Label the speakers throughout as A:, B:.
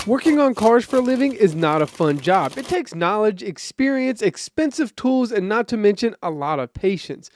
A: Working on cars for a living is not a fun job. It takes knowledge, experience, expensive tools, and not to mention a lot of patience.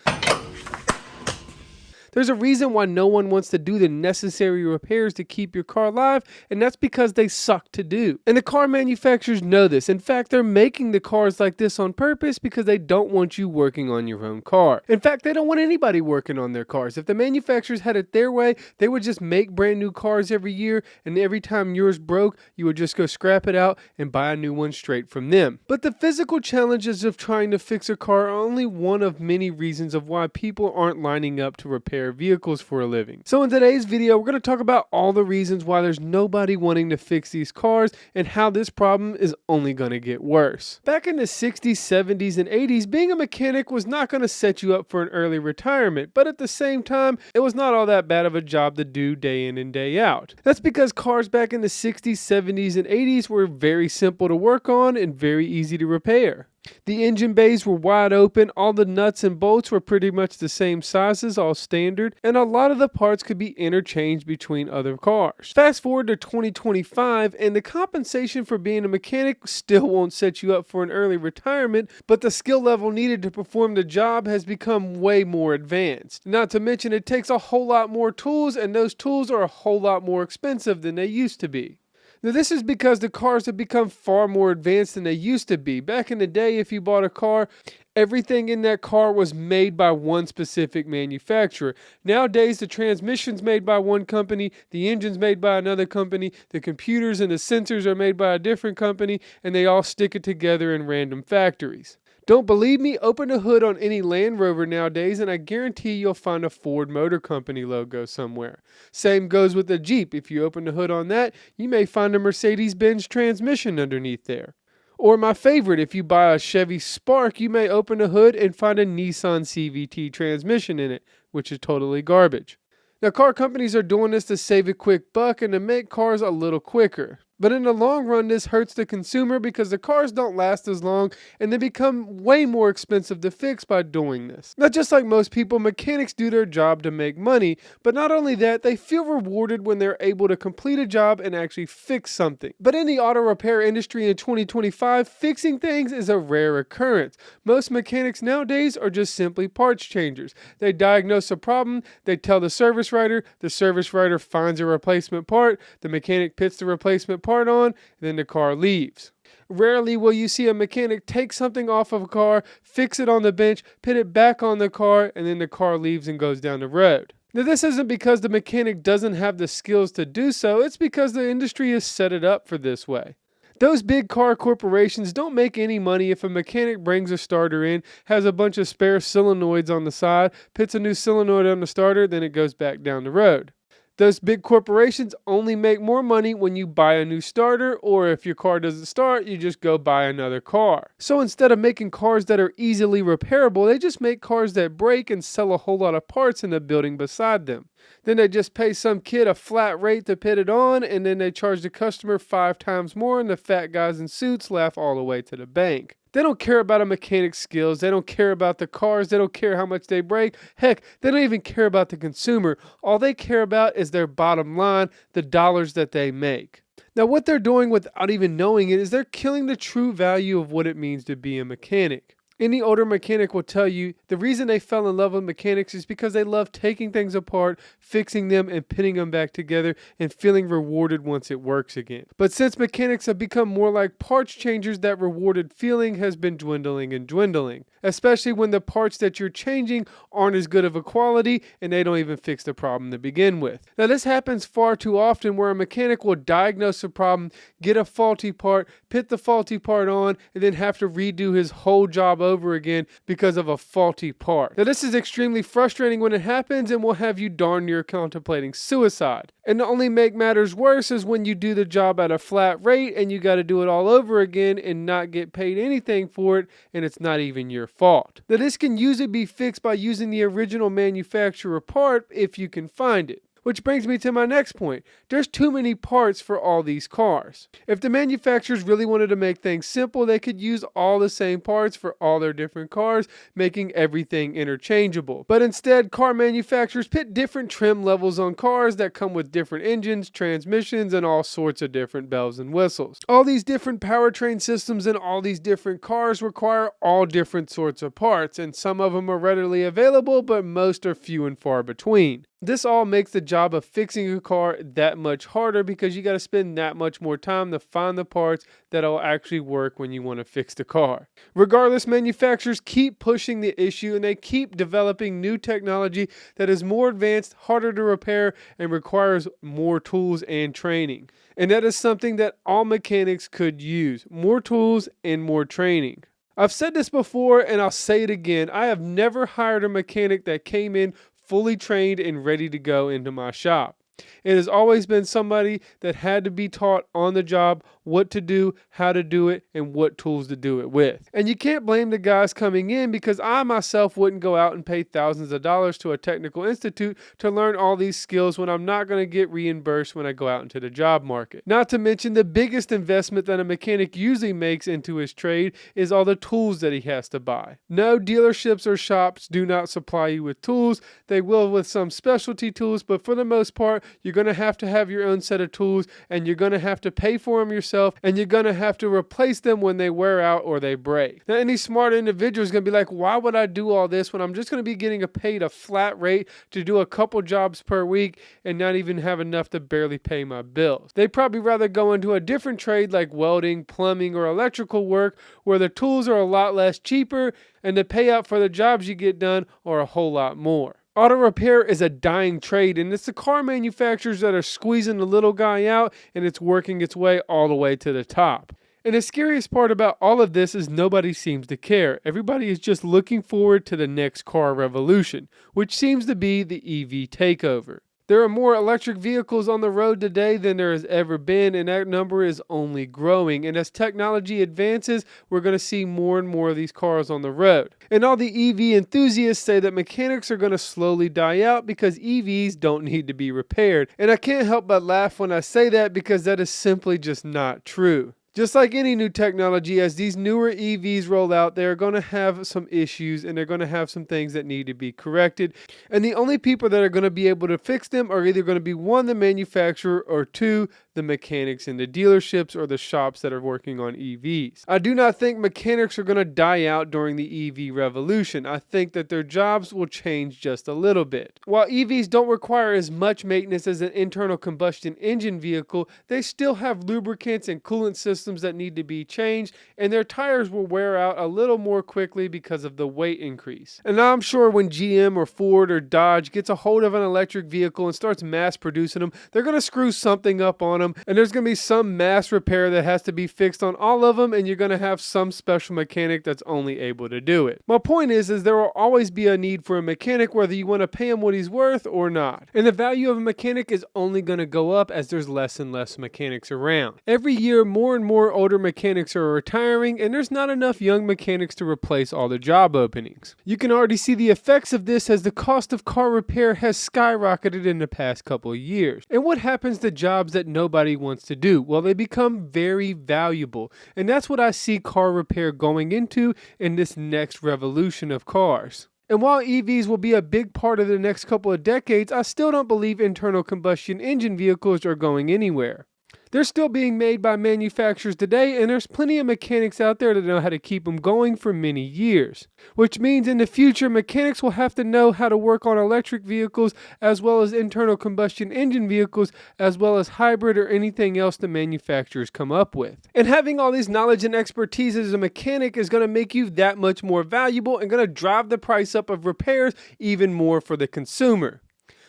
A: There's a reason why no one wants to do the necessary repairs to keep your car alive, and that's because they suck to do. And the car manufacturers know this. In fact, they're making the cars like this on purpose because they don't want you working on your own car. In fact, they don't want anybody working on their cars. If the manufacturers had it their way, they would just make brand new cars every year, and every time yours broke, you would just go scrap it out and buy a new one straight from them. But the physical challenges of trying to fix a car are only one of many reasons of why people aren't lining up to repair vehicles for a living. So in today's video, we're going to talk about all the reasons why there's nobody wanting to fix these cars and how this problem is only going to get worse. Back in the 60s, 70s, and 80s, being a mechanic was not going to set you up for an early retirement, but at the same time, it was not all that bad of a job to do day in and day out. That's because cars back in the 60s, 70s, and 80s were very simple to work on and very easy to repair. The engine bays were wide open, all the nuts and bolts were pretty much the same sizes, all standard, and a lot of the parts could be interchanged between other cars. Fast forward to 2025, and the compensation for being a mechanic still won't set you up for an early retirement, but the skill level needed to perform the job has become way more advanced. Not to mention it takes a whole lot more tools, and those tools are a whole lot more expensive than they used to be. Now, this is because the cars have become far more advanced than they used to be. Back in the day, if you bought a car, everything in that car was made by one specific manufacturer. Nowadays, the transmission's made by one company, the engine's made by another company, the computers and the sensors are made by a different company, and they all stick it together in random factories. Don't believe me? Open the hood on any Land Rover nowadays and I guarantee you'll find a Ford Motor Company logo somewhere. Same goes with the Jeep. If you open the hood on that, you may find a Mercedes-Benz transmission underneath there. Or my favorite, if you buy a Chevy Spark, you may open the hood and find a Nissan CVT transmission in it, which is totally garbage. Now, car companies are doing this to save a quick buck and to make cars a little quicker. But in the long run, this hurts the consumer because the cars don't last as long and they become way more expensive to fix by doing this. Now, just like most people, mechanics do their job to make money, but not only that, they feel rewarded when they're able to complete a job and actually fix something. But in the auto repair industry in 2025, fixing things is a rare occurrence. Most mechanics nowadays are just simply parts changers. They diagnose a problem, they tell the service writer finds a replacement part, the mechanic puts the replacement part on, and then the car leaves. Rarely will you see a mechanic take something off of a car, fix it on the bench, put it back on the car, and then the car leaves and goes down the road. Now, this isn't because the mechanic doesn't have the skills to do so, it's because the industry has set it up for this way. Those big car corporations don't make any money if a mechanic brings a starter in, has a bunch of spare solenoids on the side, puts a new solenoid on the starter, then it goes back down the road. Those big corporations only make more money when you buy a new starter, or if your car doesn't start, you just go buy another car. So instead of making cars that are easily repairable, they just make cars that break and sell a whole lot of parts in the building beside them. Then they just pay some kid a flat rate to put it on, and then they charge the customer 5 times more, and the fat guys in suits laugh all the way to the bank. They don't care about a mechanic's skills. They don't care about the cars. They don't care how much they break. Heck, they don't even care about the consumer. All they care about is their bottom line, the dollars that they make. Now, what they're doing without even knowing it is they're killing the true value of what it means to be a mechanic. Any older mechanic will tell you the reason they fell in love with mechanics is because they love taking things apart, fixing them, and putting them back together and feeling rewarded once it works again. But since mechanics have become more like parts changers, that rewarded feeling has been dwindling and dwindling, especially when the parts that you're changing aren't as good of a quality and they don't even fix the problem to begin with. Now, this happens far too often where a mechanic will diagnose a problem, get a faulty part, put the faulty part on, and then have to redo his whole job over again because of a faulty part. Now, this is extremely frustrating when it happens and will have you darn near contemplating suicide. And to only make matters worse is when you do the job at a flat rate and you got to do it all over again and not get paid anything for it, and it's not even your fault. Now, this can usually be fixed by using the original manufacturer part if you can find it. Which brings me to my next point. There's too many parts for all these cars. If the manufacturers really wanted to make things simple, they could use all the same parts for all their different cars, making everything interchangeable. But instead, car manufacturers put different trim levels on cars that come with different engines, transmissions, and all sorts of different bells and whistles. All these different powertrain systems in all these different cars require all different sorts of parts, and some of them are readily available, but most are few and far between. This all makes the job of fixing a car that much harder because you got to spend that much more time to find the parts that'll actually work when you want to fix the car. Regardless, manufacturers keep pushing the issue and they keep developing new technology that is more advanced, harder to repair, and requires more tools and training. And that is something that all mechanics could use: more tools and more training. I've said this before and I'll say it again. I have never hired a mechanic that came in fully trained and ready to go into my shop. It has always been somebody that had to be taught on the job what to do, how to do it, and what tools to do it with. And you can't blame the guys coming in, because I myself wouldn't go out and pay thousands of dollars to a technical institute to learn all these skills when I'm not going to get reimbursed when I go out into the job market. Not to mention, the biggest investment that a mechanic usually makes into his trade is all the tools that he has to buy. No, dealerships or shops do not supply you with tools. They will with some specialty tools, but for the most part, you're going to have your own set of tools, and you're going to have to pay for them yourself, and you're going to have to replace them when they wear out or they break. Now, any smart individual is going to be like, why would I do all this when I'm just going to be getting paid a flat rate to do a couple jobs per week and not even have enough to barely pay my bills? They'd probably rather go into a different trade like welding, plumbing, or electrical work, where the tools are a lot less cheaper and the payout for the jobs you get done are a whole lot more. Auto repair is a dying trade, and it's the car manufacturers that are squeezing the little guy out, and it's working its way all the way to the top. And the scariest part about all of this is nobody seems to care. Everybody is just looking forward to the next car revolution, which seems to be the EV takeover. There are more electric vehicles on the road today than there has ever been, and that number is only growing. And as technology advances, we're going to see more and more of these cars on the road. And all the EV enthusiasts say that mechanics are going to slowly die out because EVs don't need to be repaired. And I can't help but laugh when I say that, because that is simply just not true. Just like any new technology, as these newer EVs roll out, they're going to have some issues and they're going to have some things that need to be corrected. And the only people that are going to be able to fix them are either going to be one, the manufacturer, or two, the mechanics in the dealerships or the shops that are working on EVs. I do not think mechanics are going to die out during the EV revolution. I think that their jobs will change just a little bit. While EVs don't require as much maintenance as an internal combustion engine vehicle, they still have lubricants and coolant systems that need to be changed, and their tires will wear out a little more quickly because of the weight increase. And I'm sure when GM or Ford or Dodge gets a hold of an electric vehicle and starts mass producing them, they're going to screw something up on them, and there's going to be some mass repair that has to be fixed on all of them, and you're going to have some special mechanic that's only able to do it. My point is there will always be a need for a mechanic, whether you want to pay him what he's worth or not. And the value of a mechanic is only going to go up as there's less and less mechanics around. Every year, more and more older mechanics are retiring, and there's not enough young mechanics to replace all the job openings. You can already see the effects of this as the cost of car repair has skyrocketed in the past couple of years. And what happens to jobs that nobody wants to do? Well, they become very valuable, and that's what I see car repair going into in this next revolution of cars. And while EVs will be a big part of the next couple of decades, I still don't believe internal combustion engine vehicles are going anywhere. They're still being made by manufacturers today, and there's plenty of mechanics out there that know how to keep them going for many years. Which means in the future, mechanics will have to know how to work on electric vehicles as well as internal combustion engine vehicles, as well as hybrid or anything else the manufacturers come up with. And having all this knowledge and expertise as a mechanic is going to make you that much more valuable and going to drive the price up of repairs even more for the consumer.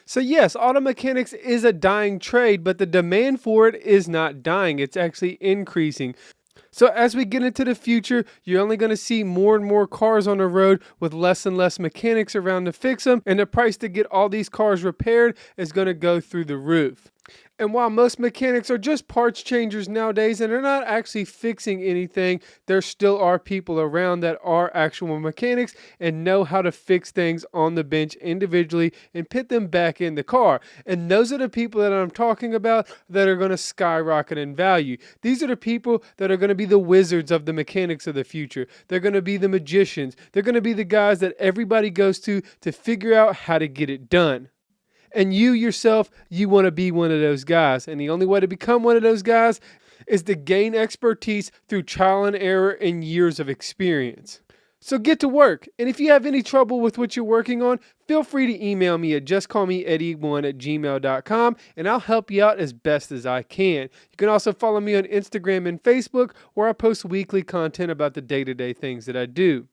A: So yes, auto mechanics is a dying trade, but the demand for it is not dying. It's actually increasing. So as we get into the future, you're only going to see more and more cars on the road with less and less mechanics around to fix them, and the price to get all these cars repaired is going to go through the roof. And while most mechanics are just parts changers nowadays and are not actually fixing anything, there still are people around that are actual mechanics and know how to fix things on the bench individually and put them back in the car. And those are the people that I'm talking about that are going to skyrocket in value. These are the people that are going to be the wizards of the mechanics of the future. They're going to be the magicians. They're going to be the guys that everybody goes to figure out how to get it done. And you yourself, you want to be one of those guys. And the only way to become one of those guys is to gain expertise through trial and error and years of experience. So get to work. And if you have any trouble with what you're working on, feel free to email me at justcallmeeddie1@gmail.com and I'll help you out as best as I can. You can also follow me on Instagram and Facebook, where I post weekly content about the day-to-day things that I do.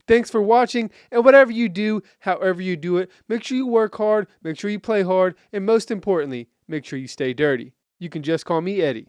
A: Thanks for watching, and whatever you do, however you do it, make sure you work hard, make sure you play hard, and most importantly, make sure you stay dirty. You can just call me Eddie.